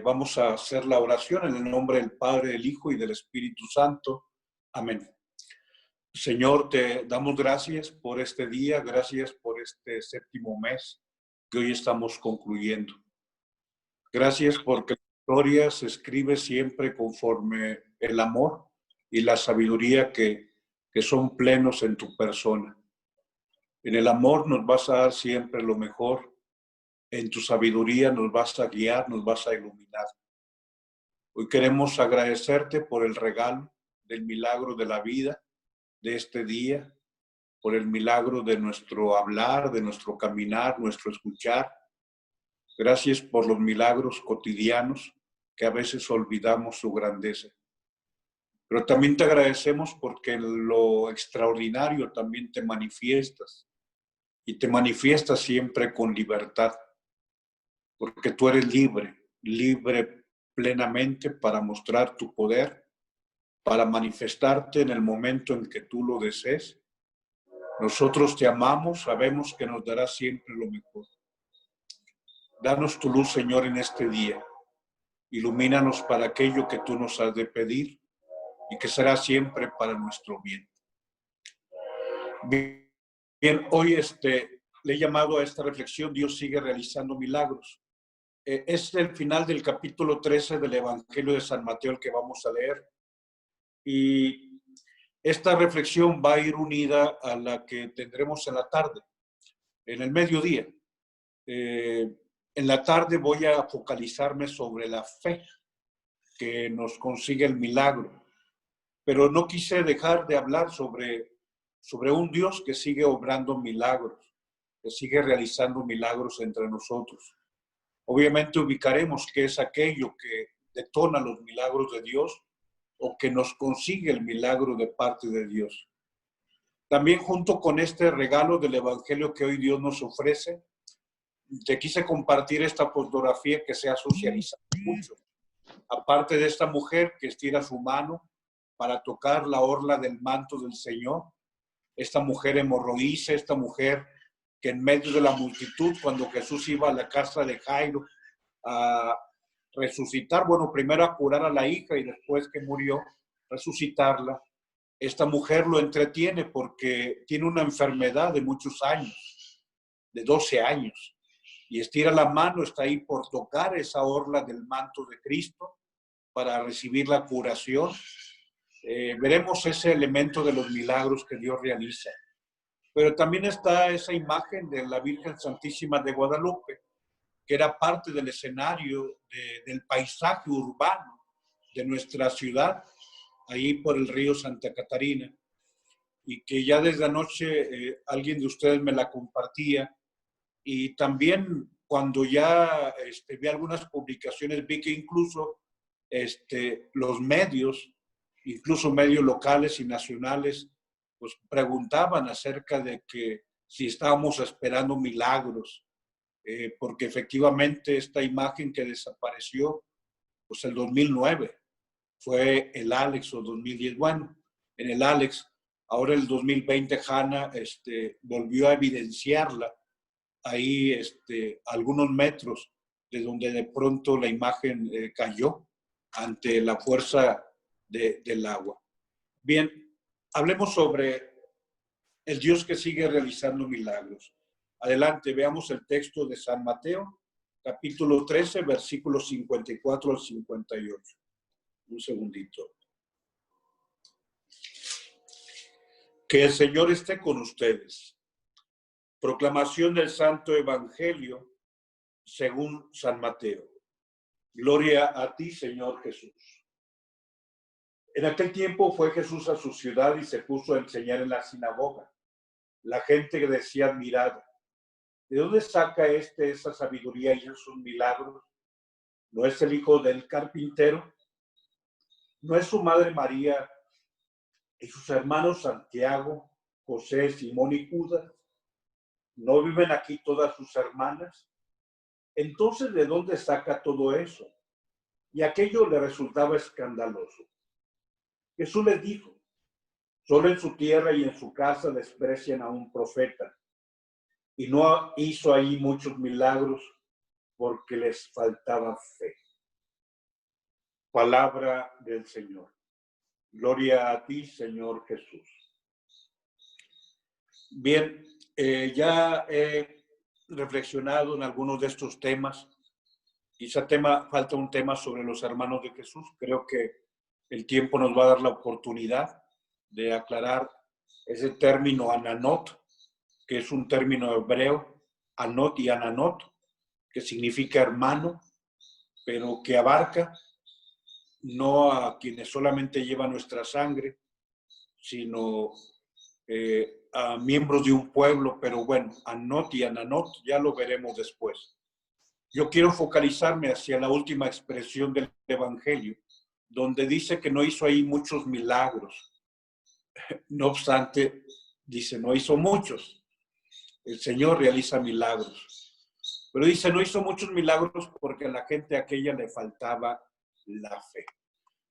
Vamos a hacer la oración en el nombre del Padre, del Hijo y del Espíritu Santo. Amén. Señor, te damos gracias por este día, gracias por este séptimo mes que hoy estamos concluyendo. Gracias porque la historia se escribe siempre conforme el amor y la sabiduría que son plenos en tu persona. En el amor nos vas a dar siempre lo mejor. En tu sabiduría nos vas a guiar, nos vas a iluminar. Hoy queremos agradecerte por el regalo del milagro de la vida, de este día, por el milagro de nuestro hablar, de nuestro caminar, nuestro escuchar. Gracias por los milagros cotidianos que a veces olvidamos su grandeza. Pero también te agradecemos porque en lo extraordinario también te manifiestas y te manifiestas siempre con libertad, porque tú eres libre, libre plenamente para mostrar tu poder, para manifestarte en el momento en que tú lo desees. Nosotros te amamos, sabemos que nos darás siempre lo mejor. Danos tu luz, Señor, en este día. Ilumínanos para aquello que tú nos has de pedir y que será siempre para nuestro bien. Bien, hoy le he llamado a esta reflexión, Dios sigue realizando milagros. Es el final del capítulo 13 del Evangelio de San Mateo el que vamos a leer. Y esta reflexión va a ir unida a la que tendremos en la tarde, en el mediodía. En la tarde voy a focalizarme sobre la fe que nos consigue el milagro. Pero no quise dejar de hablar sobre un Dios que sigue obrando milagros, que sigue realizando milagros entre nosotros. Obviamente ubicaremos qué es aquello que detona los milagros de Dios o que nos consigue el milagro de parte de Dios. También junto con este regalo del Evangelio que hoy Dios nos ofrece, te quise compartir esta fotografía que se ha socializado mucho. Aparte de esta mujer que estira su mano para tocar la orla del manto del Señor, esta mujer hemorroísa, esta mujer que en medio de la multitud, cuando Jesús iba a la casa de Jairo a resucitar, bueno, primero a curar a la hija y después que murió, resucitarla, esta mujer lo entretiene porque tiene una enfermedad de muchos años, de 12 años, y estira la mano, está ahí por tocar esa orla del manto de Cristo para recibir la curación. Veremos ese elemento de los milagros que Dios realiza. Pero también está esa imagen de la Virgen Santísima de Guadalupe, que era parte del escenario del paisaje urbano de nuestra ciudad, ahí por el río Santa Catarina, y que ya desde anoche alguien de ustedes me la compartía, y también cuando ya vi algunas publicaciones, vi que incluso los medios, incluso medios locales y nacionales, pues preguntaban acerca de que si estábamos esperando milagros, porque efectivamente esta imagen que desapareció, pues el 2009, fue el Alex o 2010, bueno, en el Alex, ahora el 2020 Hanna volvió a evidenciarla ahí algunos metros de donde de pronto la imagen cayó ante la fuerza del agua. Bien, hablemos sobre el Dios que sigue realizando milagros. Adelante, veamos el texto de San Mateo, capítulo 13, versículos 54 al 58. Un segundito. Que el Señor esté con ustedes. Proclamación del Santo Evangelio según San Mateo. Gloria a ti, Señor Jesús. En aquel tiempo fue Jesús a su ciudad y se puso a enseñar en la sinagoga. La gente decía admirada: ¿de dónde saca esa sabiduría y esos milagros? ¿No es el hijo del carpintero? ¿No es su madre María y sus hermanos Santiago, José, Simón y Judas? ¿No viven aquí todas sus hermanas? Entonces, ¿de dónde saca todo eso? Y aquello le resultaba escandaloso. Jesús les dijo: solo en su tierra y en su casa desprecian a un profeta. Y no hizo ahí muchos milagros porque les faltaba fe. Palabra del Señor. Gloria a ti, Señor Jesús. Bien, ya he reflexionado en algunos de estos temas. Quizá falta un tema sobre los hermanos de Jesús. Creo que el tiempo nos va a dar la oportunidad de aclarar ese término ananot, que es un término hebreo, anot y ananot, que significa hermano, pero que abarca no a quienes solamente llevan nuestra sangre, sino a miembros de un pueblo, pero bueno, anot y ananot ya lo veremos después. Yo quiero focalizarme hacia la última expresión del Evangelio, donde dice que no hizo ahí muchos milagros. No obstante, dice, no hizo muchos. El Señor realiza milagros. Pero dice, no hizo muchos milagros porque a la gente aquella le faltaba la fe.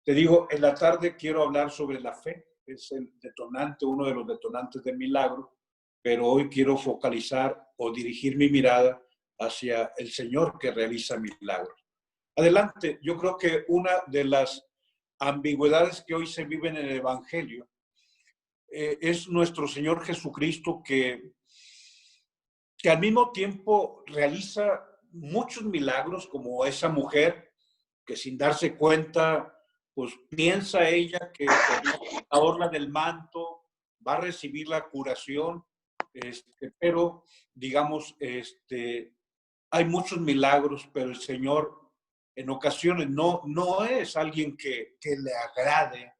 Te digo, en la tarde quiero hablar sobre la fe. Es el detonante, uno de los detonantes del milagro. Pero hoy quiero focalizar o dirigir mi mirada hacia el Señor que realiza milagros. Adelante, yo creo que una de las ambigüedades que hoy se viven en el Evangelio es nuestro Señor Jesucristo que al mismo tiempo realiza muchos milagros, como esa mujer que sin darse cuenta, pues piensa ella que la orla del manto va a recibir la curación, pero digamos, hay muchos milagros, pero el Señor en ocasiones no es alguien que le agrade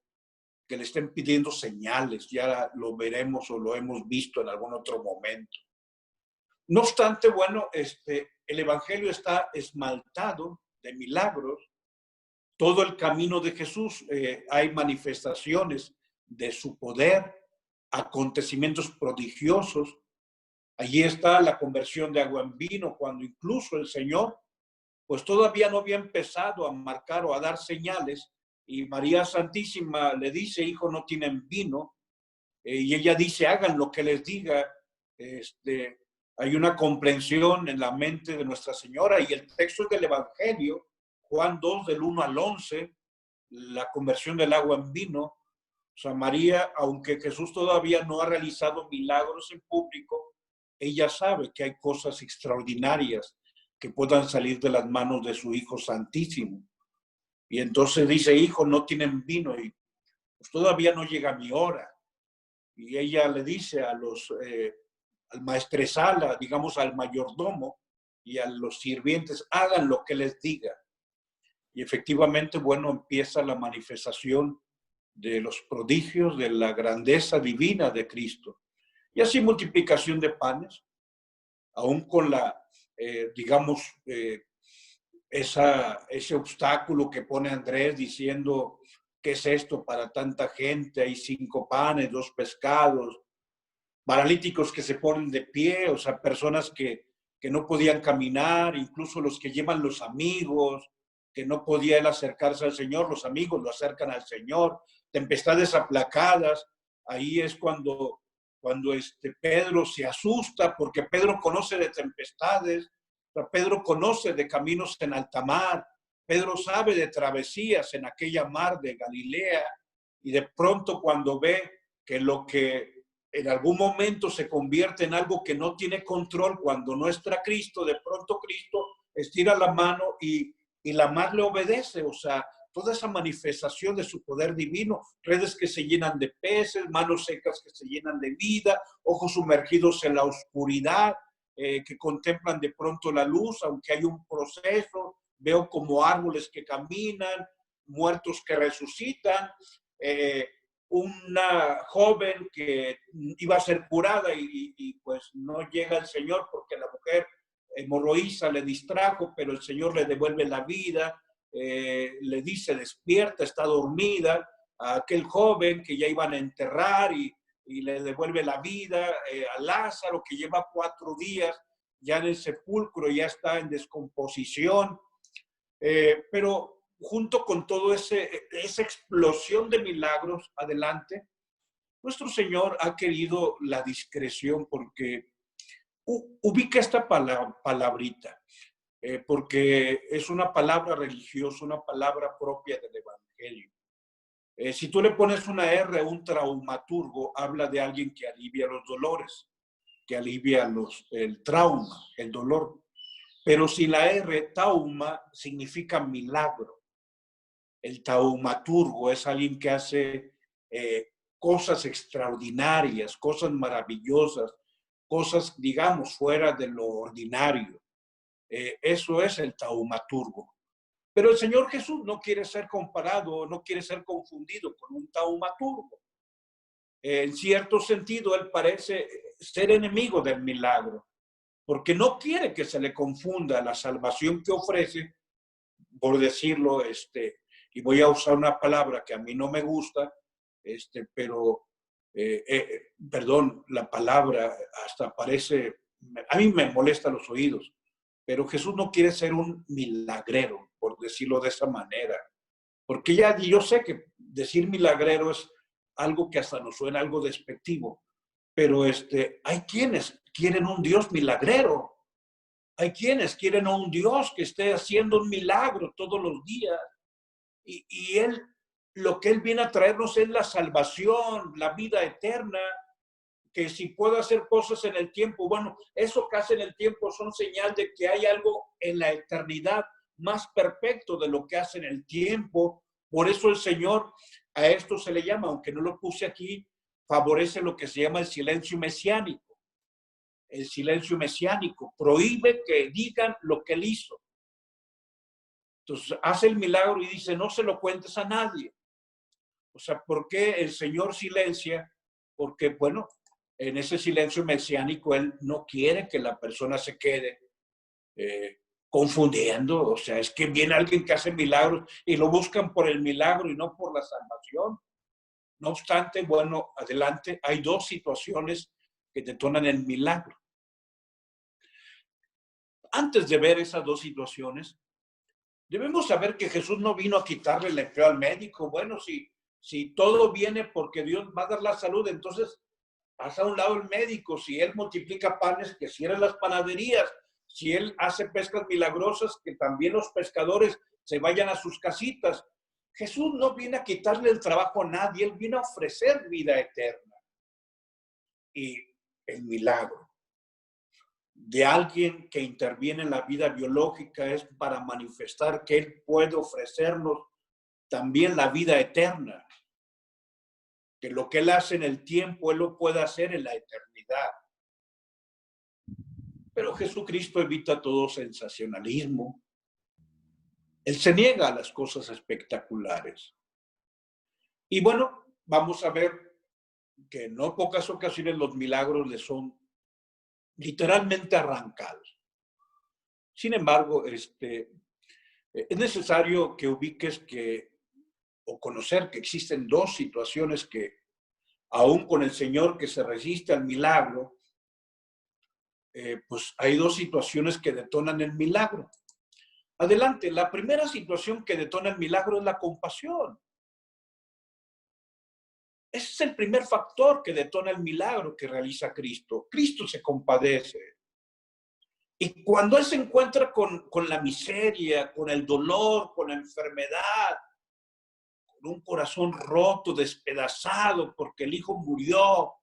que le estén pidiendo señales, ya lo veremos o lo hemos visto en algún otro momento. No obstante, bueno, el Evangelio está esmaltado de milagros. Todo el camino de Jesús hay manifestaciones de su poder, acontecimientos prodigiosos. Allí está la conversión de agua en vino, cuando incluso el Señor, pues todavía no había empezado a marcar o a dar señales, y María Santísima le dice, hijo, no tienen vino, y ella dice, hagan lo que les diga. Hay una comprensión en la mente de Nuestra Señora, y el texto es del Evangelio, Juan 2, del 1 al 11, la conversión del agua en vino. O sea, María, aunque Jesús todavía no ha realizado milagros en público, ella sabe que hay cosas extraordinarias que puedan salir de las manos de su Hijo Santísimo. Y entonces dice, hijo, no tienen vino, y pues todavía no llega mi hora. Y ella le dice al maestresala, digamos al mayordomo y a los sirvientes, hagan lo que les diga. Y efectivamente, bueno, empieza la manifestación de los prodigios, de la grandeza divina de Cristo. Y así multiplicación de panes, aún con la, ese obstáculo que pone Andrés diciendo, ¿qué es esto para tanta gente? Hay 5 panes, 2 pescados, paralíticos que se ponen de pie, o sea, personas que no podían caminar, incluso los que llevan los amigos, que no podía él acercarse al Señor, los amigos lo acercan al Señor, tempestades aplacadas. Ahí es cuando Pedro se asusta, porque Pedro conoce de tempestades, Pedro conoce de caminos en alta mar, Pedro sabe de travesías en aquella mar de Galilea, y de pronto cuando ve que lo que en algún momento se convierte en algo que no tiene control, cuando no está Cristo, de pronto Cristo estira la mano y la mar le obedece. O sea, toda esa manifestación de su poder divino, redes que se llenan de peces, manos secas que se llenan de vida, ojos sumergidos en la oscuridad, que contemplan de pronto la luz, aunque hay un proceso, veo como árboles que caminan, muertos que resucitan, una joven que iba a ser curada y pues no llega el Señor porque la mujer hemorroísa le distrajo, pero el Señor le devuelve la vida, le dice despierta, está dormida, a aquel joven que ya iban a enterrar y le devuelve la vida, a Lázaro que lleva 4 días ya en el sepulcro, ya está en descomposición, pero junto con todo esa explosión de milagros adelante, nuestro Señor ha querido la discreción porque ubica esta palabrita. porque es una palabra religiosa, una palabra propia del Evangelio. Si tú le pones una R a un traumaturgo, habla de alguien que alivia los dolores, que alivia el trauma, el dolor. Pero si la R, tauma, significa milagro. El taumaturgo es alguien que hace cosas extraordinarias, cosas maravillosas, cosas, digamos, fuera de lo ordinario. Eso es el taumaturgo. Pero el Señor Jesús no quiere ser comparado, no quiere ser confundido con un taumaturgo. En cierto sentido, él parece ser enemigo del milagro, porque no quiere que se le confunda la salvación que ofrece, por decirlo, y voy a usar una palabra que a mí no me gusta, pero, perdón, la palabra hasta parece, a mí me molesta los oídos, pero Jesús no quiere ser un milagrero, por decirlo de esa manera, porque ya yo sé que decir milagrero es algo que hasta nos suena algo despectivo, pero hay quienes quieren un Dios milagrero, hay quienes quieren a un Dios que esté haciendo un milagro todos los días, y Él, lo que Él viene a traernos es la salvación, la vida eterna, que si puedo hacer cosas en el tiempo, bueno, eso que hace en el tiempo son señal de que hay algo en la eternidad más perfecto de lo que hace en el tiempo. Por eso el Señor a esto se le llama, aunque no lo puse aquí, favorece lo que se llama el silencio mesiánico. El silencio mesiánico prohíbe que digan lo que Él hizo. Entonces hace el milagro y dice, no se lo cuentes a nadie. O sea, ¿por qué el Señor silencia? Porque, bueno, en ese silencio mesiánico, Él no quiere que la persona se quede confundiendo. O sea, es que viene alguien que hace milagros y lo buscan por el milagro y no por la salvación. No obstante, bueno, adelante, hay dos situaciones que detonan el milagro. Antes de ver esas dos situaciones, debemos saber que Jesús no vino a quitarle el empleo al médico. Bueno, si todo viene porque Dios va a dar la salud, entonces haz a un lado el médico. Si Él multiplica panes, que cierren las panaderías. Si Él hace pescas milagrosas, que también los pescadores se vayan a sus casitas. Jesús no viene a quitarle el trabajo a nadie, Él viene a ofrecer vida eterna. Y el milagro de alguien que interviene en la vida biológica es para manifestar que Él puede ofrecernos también la vida eterna. Que lo que Él hace en el tiempo, Él lo puede hacer en la eternidad. Pero Jesucristo evita todo sensacionalismo. Él se niega a las cosas espectaculares. Y bueno, vamos a ver que en no pocas ocasiones los milagros le son literalmente arrancados. Sin embargo, es necesario que ubiques o conocer que existen dos situaciones que, aún con el Señor que se resiste al milagro, pues hay dos situaciones que detonan el milagro. Adelante, la primera situación que detona el milagro es la compasión. Ese es el primer factor que detona el milagro que realiza Cristo. Cristo se compadece. Y cuando Él se encuentra con la miseria, con el dolor, con la enfermedad, con un corazón roto, despedazado, porque el hijo murió,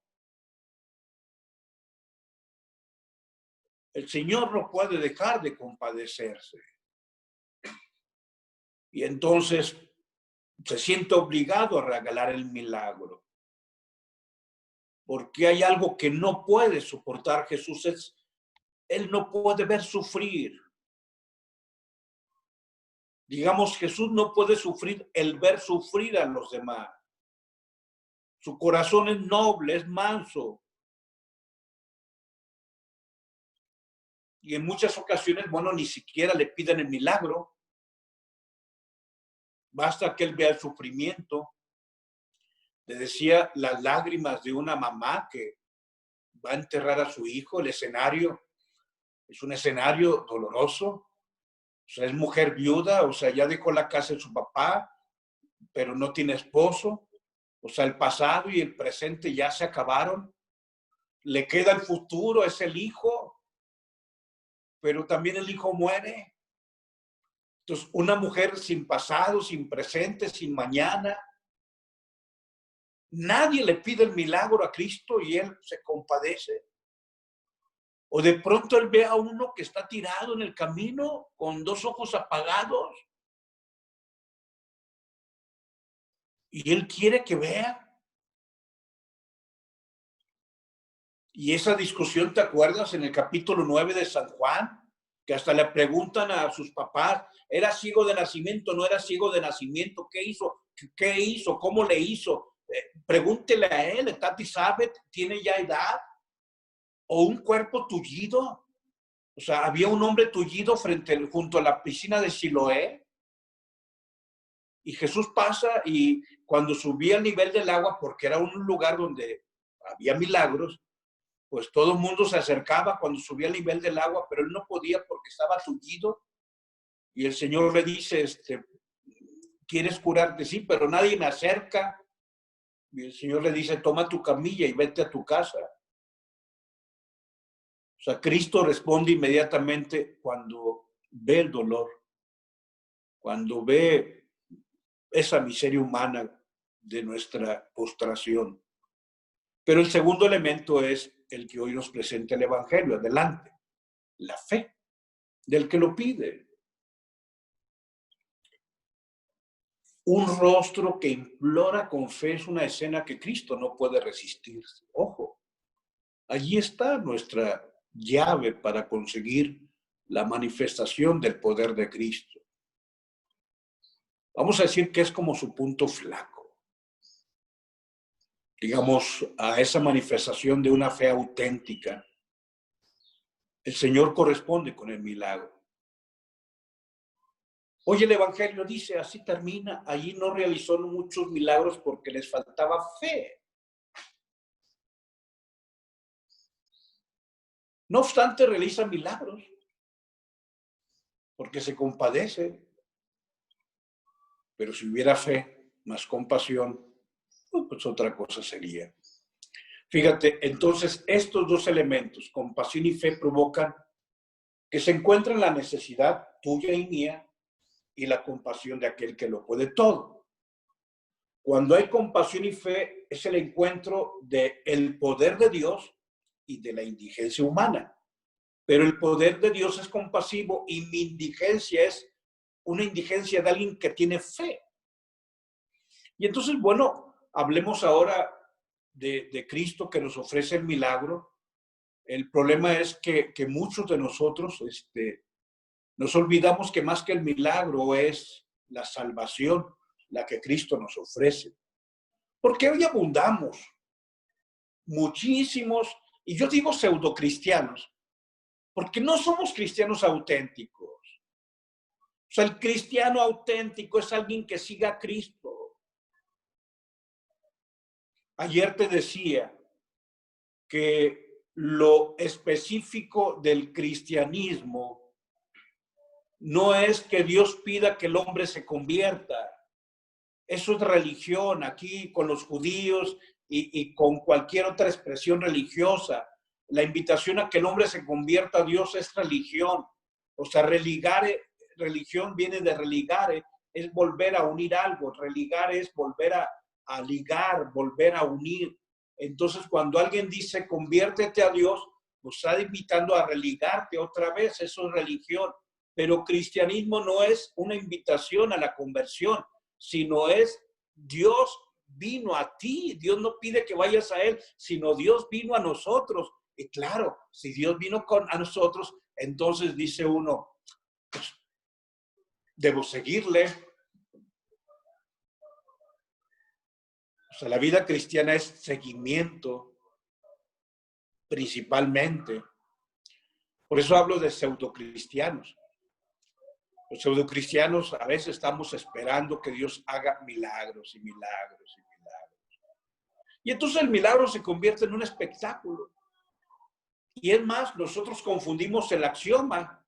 el Señor no puede dejar de compadecerse. Y entonces se siente obligado a regalar el milagro. Porque hay algo que no puede soportar Jesús, Él no puede ver sufrir. Digamos, Jesús no puede sufrir el ver sufrir a los demás. Su corazón es noble, es manso. Y en muchas ocasiones, bueno, ni siquiera le piden el milagro. Basta que Él vea el sufrimiento. Le decía las lágrimas de una mamá que va a enterrar a su hijo. El escenario es un escenario doloroso. O sea, es mujer viuda, o sea, ya dejó la casa de su papá, pero no tiene esposo. O sea, el pasado y el presente ya se acabaron. Le queda el futuro, es el hijo, pero también el hijo muere. Entonces, una mujer sin pasado, sin presente, sin mañana, nadie le pide el milagro a Cristo y Él se compadece. O de pronto Él ve a uno que está tirado en el camino con dos ojos apagados y Él quiere que vea. Y esa discusión, ¿te acuerdas? En el capítulo 9 de San Juan, que hasta le preguntan a sus papás, ¿era ciego de nacimiento? ¿No era ciego de nacimiento? ¿Qué hizo? ¿Qué hizo? ¿Cómo le hizo? Pregúntele a él, Tati sabe, tiene ya edad. O un cuerpo tullido. O sea, había un hombre tullido junto a la piscina de Siloé. Y Jesús pasa y cuando subía el nivel del agua, porque era un lugar donde había milagros, pues todo el mundo se acercaba cuando subía el nivel del agua, pero él no podía porque estaba tullido. Y el Señor le dice, ¿quieres curarte? Sí, pero nadie me acerca. Y el Señor le dice, toma tu camilla y vete a tu casa. O sea, Cristo responde inmediatamente cuando ve el dolor, cuando ve esa miseria humana de nuestra postración. Pero el segundo elemento es el que hoy nos presenta el Evangelio. Adelante, la fe del que lo pide. Un rostro que implora con fe es una escena que Cristo no puede resistirse. Ojo, allí está nuestra llave para conseguir la manifestación del poder de Cristo. Vamos a decir que es como su punto flaco. Digamos, a esa manifestación de una fe auténtica, el Señor corresponde con el milagro. Hoy el Evangelio dice, así termina, allí no realizó muchos milagros porque les faltaba fe. No obstante, realiza milagros porque se compadece. Pero si hubiera fe más compasión, pues otra cosa sería. Fíjate, entonces estos dos elementos, compasión y fe, provocan que se encuentren la necesidad tuya y mía y la compasión de aquel que lo puede todo. Cuando hay compasión y fe, es el encuentro del poder de Dios y de la indigencia humana. Pero el poder de Dios es compasivo y mi indigencia es una indigencia de alguien que tiene fe. Y entonces, bueno, hablemos ahora de Cristo que nos ofrece el milagro. El problema es que muchos de nosotros nos olvidamos que más que el milagro es la salvación, la que Cristo nos ofrece. Porque hoy abundamos muchísimos, y yo digo pseudocristianos, porque no somos cristianos auténticos. O sea, el cristiano auténtico es alguien que siga a Cristo. Ayer te decía que lo específico del cristianismo no es que Dios pida que el hombre se convierta. Eso es religión aquí con los judíos y con cualquier otra expresión religiosa. La invitación a que el hombre se convierta a Dios es religión. O sea, religión viene de religare, es volver a unir algo. Religar es volver a ligar, volver a unir. Entonces, cuando alguien dice conviértete a Dios, pues está invitando a religarte otra vez. Eso es religión. Pero cristianismo no es una invitación a la conversión, sino es Dios vino a ti. Dios no pide que vayas a Él, sino Dios vino a nosotros. Y claro, si Dios vino a nosotros, entonces dice uno, pues, debo seguirle. O sea, la vida cristiana es seguimiento, principalmente. Por eso hablo de pseudocristianos. Los pseudocristianos a veces estamos esperando que Dios haga milagros y milagros y milagros. Y entonces el milagro se convierte en un espectáculo. Y es más, nosotros confundimos el axioma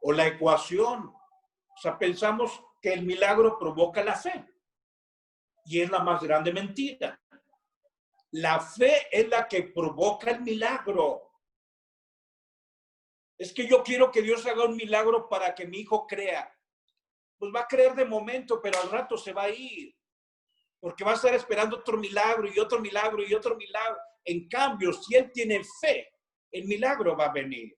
o la ecuación. O sea, pensamos que el milagro provoca la fe. Y es la más grande mentira. La fe es la que provoca el milagro. Es que yo quiero que Dios haga un milagro para que mi hijo crea. pues va a creer de momento, pero al rato se va a ir, porque va a estar esperando otro milagro y otro milagro y otro milagro. En cambio, si él tiene fe, el milagro va a venir.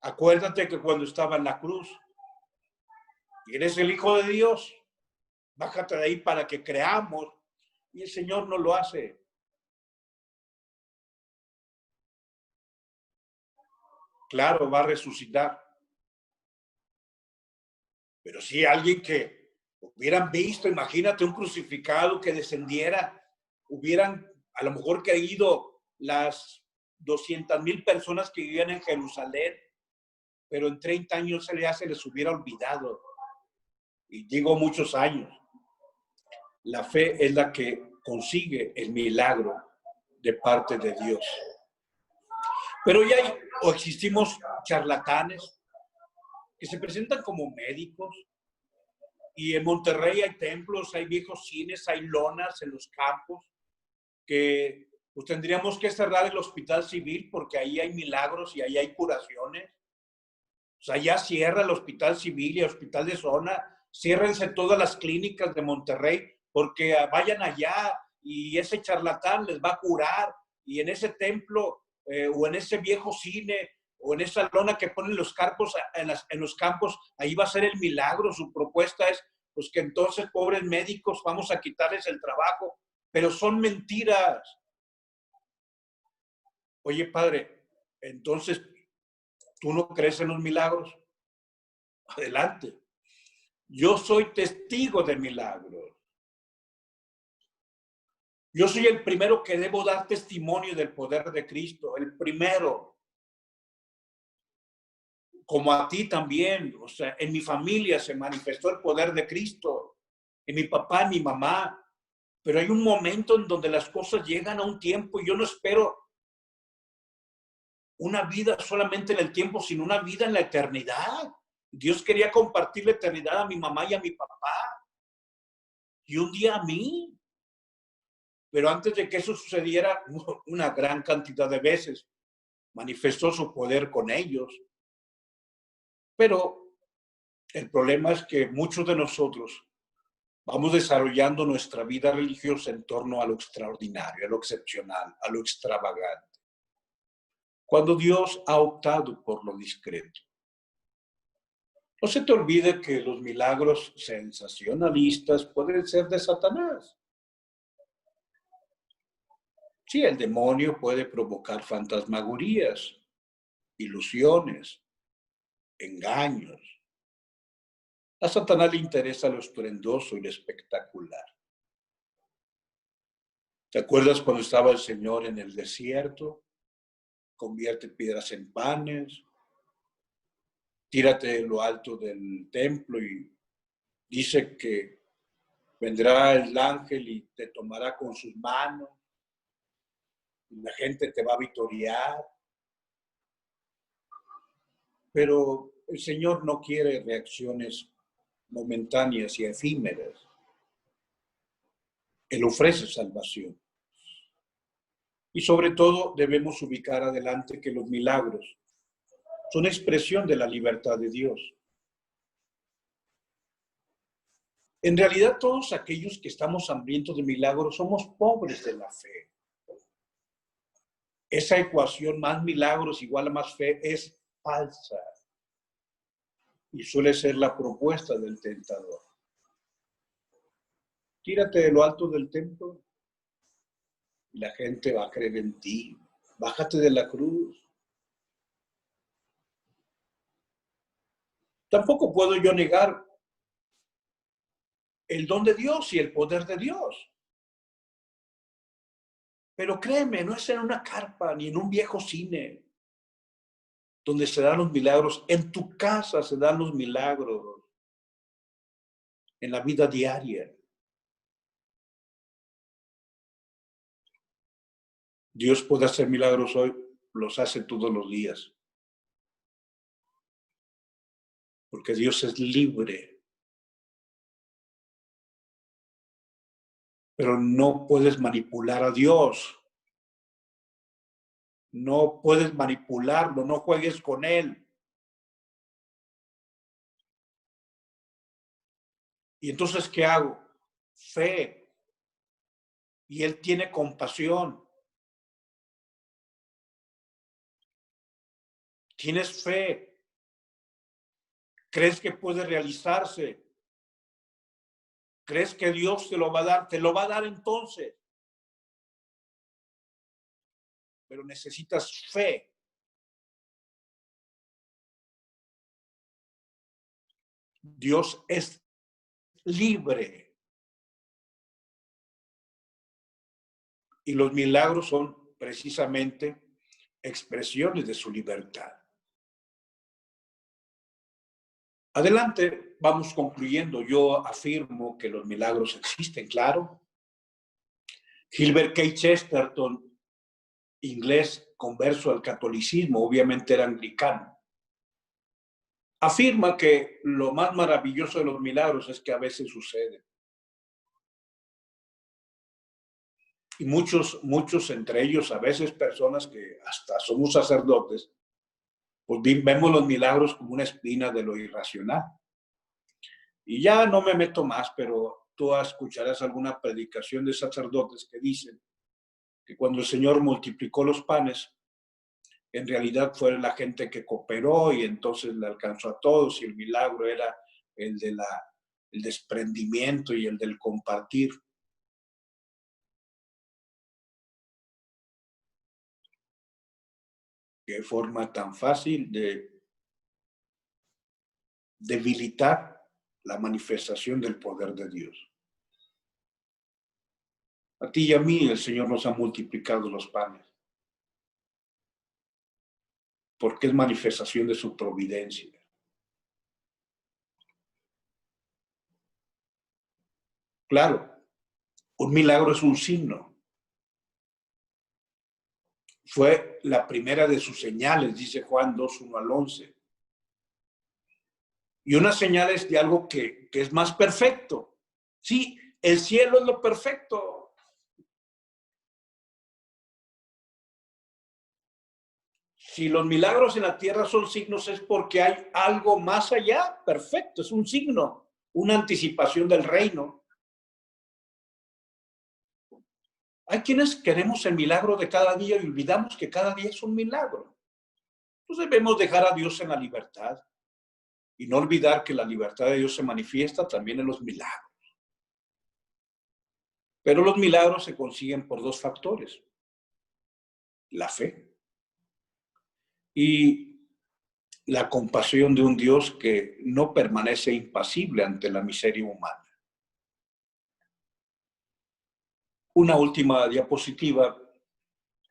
Acuérdate que cuando estaba en la cruz, y eres el Hijo de Dios, bájate de ahí para que creamos, y el Señor no lo hace. Claro, va a resucitar. Pero si alguien que hubieran visto, imagínate un crucificado que descendiera, hubieran a lo mejor creído las 200,000 personas que vivían en Jerusalén, pero en 30 años ya se les hubiera olvidado. Y digo muchos años. La fe es la que consigue el milagro de parte de Dios. Pero ya hay, o existimos charlatanes que se presentan como médicos, y en Monterrey hay templos, hay viejos cines, hay lonas en los campos, que pues tendríamos que cerrar el hospital civil porque ahí hay milagros y ahí hay curaciones. O sea, ya cierra el hospital civil y el hospital de zona, ciérrense todas las clínicas de Monterrey porque vayan allá y ese charlatán les va a curar, y en ese templo o en ese viejo cine o en esa lona que ponen los campos, en los campos, ahí va a ser el milagro. Su propuesta es pues que entonces, pobres médicos, vamos a quitarles el trabajo, pero son mentiras. Oye, padre, entonces, ¿tú no crees en los milagros? Adelante. Yo soy testigo de milagros. Yo soy el primero que debo dar testimonio del poder de Cristo, el primero. Como a ti también, o sea, en mi familia se manifestó el poder de Cristo, en mi papá, en mi mamá, pero hay un momento en donde las cosas llegan a un tiempo y yo no espero una vida solamente en el tiempo, sino una vida en la eternidad. Dios quería compartir la eternidad a mi mamá y a mi papá, y un día a mí. Pero antes de que eso sucediera, una gran cantidad de veces manifestó su poder con ellos. Pero el problema es que muchos de nosotros vamos desarrollando nuestra vida religiosa en torno a lo extraordinario, a lo excepcional, a lo extravagante, cuando Dios ha optado por lo discreto. No se te olvide que los milagros sensacionalistas pueden ser de Satanás. Sí, el demonio puede provocar fantasmagorías, ilusiones, engaños. A Satanás le interesa lo estruendoso y lo espectacular. ¿Te acuerdas cuando estaba el Señor en el desierto? Convierte piedras en panes, tírate de lo alto del templo y dice que vendrá el ángel y te tomará con sus manos y la gente te va a victoriar. Pero el Señor no quiere reacciones momentáneas y efímeras. Él ofrece salvación. Y sobre todo debemos ubicar adelante que los milagros son expresión de la libertad de Dios. En realidad, todos aquellos que estamos hambrientos de milagros somos pobres de la fe. Esa ecuación, más milagros igual a más fe, es falsa y suele ser la propuesta del tentador. Tírate de lo alto del templo y la gente va a creer en ti. Bájate de la cruz. Tampoco puedo yo negar el don de Dios y el poder de Dios. Pero créeme, no es en una carpa ni en un viejo cine donde se dan los milagros. En tu casa se dan los milagros. En la vida diaria. Dios puede hacer milagros hoy, los hace todos los días. Porque Dios es libre. Pero no puedes manipular a Dios. No puedes manipularlo, no juegues con Él. Y entonces, ¿qué hago? Fe. Y Él tiene compasión. Tienes fe. ¿Crees que puede realizarse? ¿Crees que Dios te lo va a dar? Te lo va a dar entonces. Pero necesitas fe. Dios es libre. Y los milagros son precisamente expresiones de su libertad. Adelante, vamos concluyendo. Yo afirmo que los milagros existen, claro. Gilbert K. Chesterton, inglés converso al catolicismo, obviamente era anglicano, afirma que lo más maravilloso de los milagros es que a veces suceden. Y muchos entre ellos, a veces personas que hasta somos sacerdotes, pues vemos los milagros como una espina de lo irracional. Y ya no me meto más, pero tú escucharás alguna predicación de sacerdotes que dicen que cuando el Señor multiplicó los panes, en realidad fue la gente que cooperó y entonces le alcanzó a todos y el milagro era el de el desprendimiento y el del compartir. Qué forma tan fácil de debilitar la manifestación del poder de Dios. A ti y a mí el Señor nos ha multiplicado los panes, porque es manifestación de su providencia. Claro, un milagro es un signo. Fue la primera de sus señales, dice Juan 2, 1 al 11. Y una señal es de algo que es más perfecto. Sí, el cielo es lo perfecto. Si los milagros en la tierra son signos es porque hay algo más allá, perfecto, es un signo, una anticipación del reino. Hay quienes queremos el milagro de cada día y olvidamos que cada día es un milagro. Entonces debemos dejar a Dios en la libertad y no olvidar que la libertad de Dios se manifiesta también en los milagros. Pero los milagros se consiguen por dos factores: la fe y la compasión de un Dios que no permanece impasible ante la miseria humana. Una última diapositiva.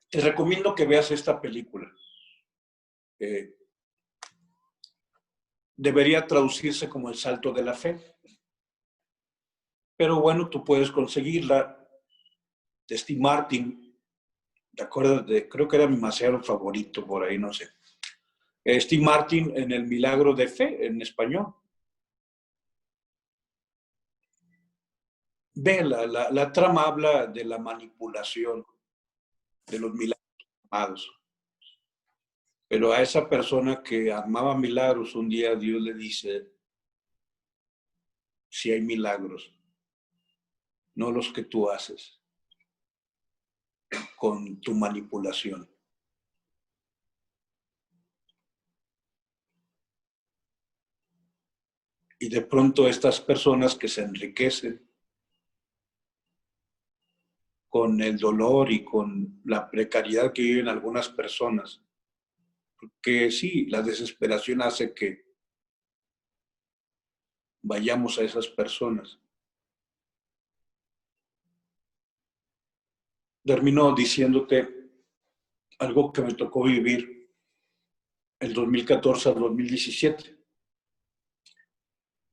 Te recomiendo que veas esta película. Debería traducirse como El salto de la fe. Pero bueno, tú puedes conseguirla. De Steve Martin, ¿te acuerdas? Creo que era mi macero favorito por ahí, no sé. Steve Martin en El milagro de fe, en español. Ve, la trama habla de la manipulación de los milagros armados. Pero a esa persona que armaba milagros, un día Dios le dice: si hay milagros, no los que tú haces con tu manipulación. Y de pronto estas personas que se enriquecen con el dolor y con la precariedad que viven algunas personas, porque sí, la desesperación hace que vayamos a esas personas. Termino diciéndote algo que me tocó vivir el 2014 al 2017. En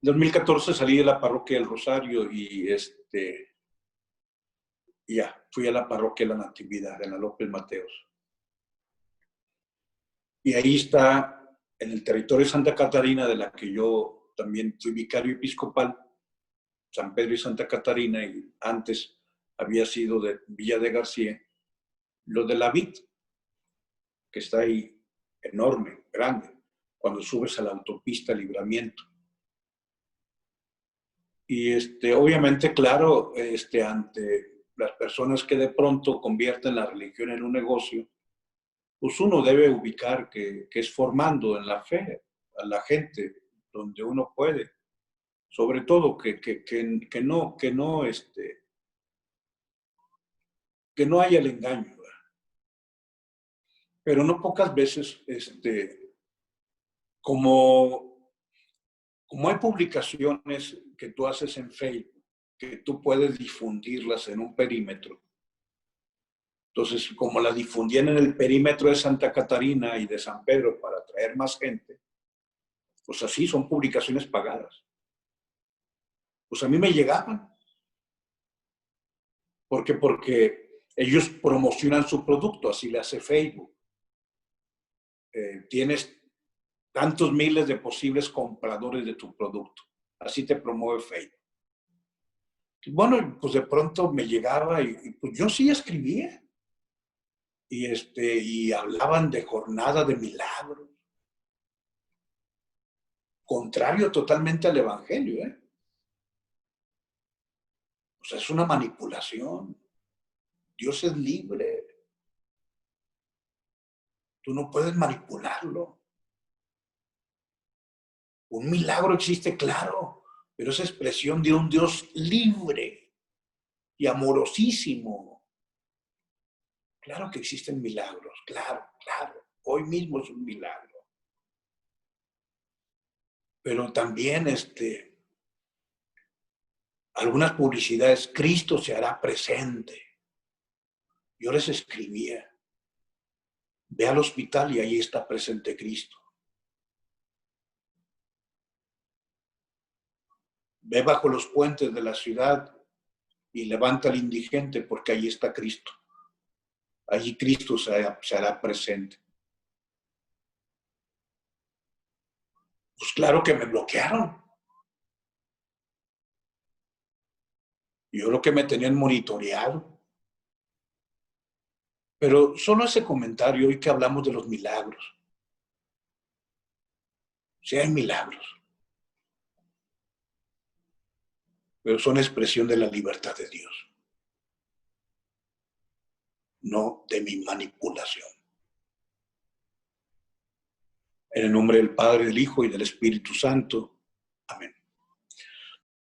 2014 salí de la parroquia del Rosario y ya, fui a la parroquia de la Natividad, de la López Mateos. Y ahí está, en el territorio de Santa Catarina, de la que yo también fui vicario episcopal, San Pedro y Santa Catarina, y antes había sido de Villa de García, lo de la vid, que está ahí enorme, grande, cuando subes a la autopista Libramiento. Y obviamente, claro, ante las personas que de pronto convierten la religión en un negocio, pues uno debe ubicar que es formando en la fe a la gente donde uno puede. Sobre todo que no haya el engaño, ¿verdad? Pero no pocas veces, como, como hay publicaciones que tú haces en Facebook, que tú puedes difundirlas en un perímetro. Entonces, como la difundían en el perímetro de Santa Catarina y de San Pedro para atraer más gente, pues así son publicaciones pagadas. Pues a mí me llegaban. ¿Por qué? Porque ellos promocionan su producto, así le hace Facebook. Tienes tantos miles de posibles compradores de tu producto. Así te promueve Facebook. Bueno, pues de pronto me llegaba y pues yo sí escribía. Y hablaban de jornada de milagros. Contrario totalmente al Evangelio, ¿eh? O sea, es una manipulación. Dios es libre. Tú no puedes manipularlo. Un milagro existe, claro, pero es expresión de un Dios libre y amorosísimo. Claro que existen milagros, claro, claro. Hoy mismo es un milagro. Pero también algunas publicidades, Cristo se hará presente. Yo les escribía, ve al hospital y ahí está presente Cristo. Ve bajo los puentes de la ciudad y levanta al indigente porque ahí está Cristo. Allí Cristo se hará presente. Pues claro que me bloquearon. Yo creo que me tenían monitoreado. Pero solo ese comentario hoy que hablamos de los milagros. Sí hay milagros, pero son expresión de la libertad de Dios, no de mi manipulación. En el nombre del Padre, del Hijo y del Espíritu Santo.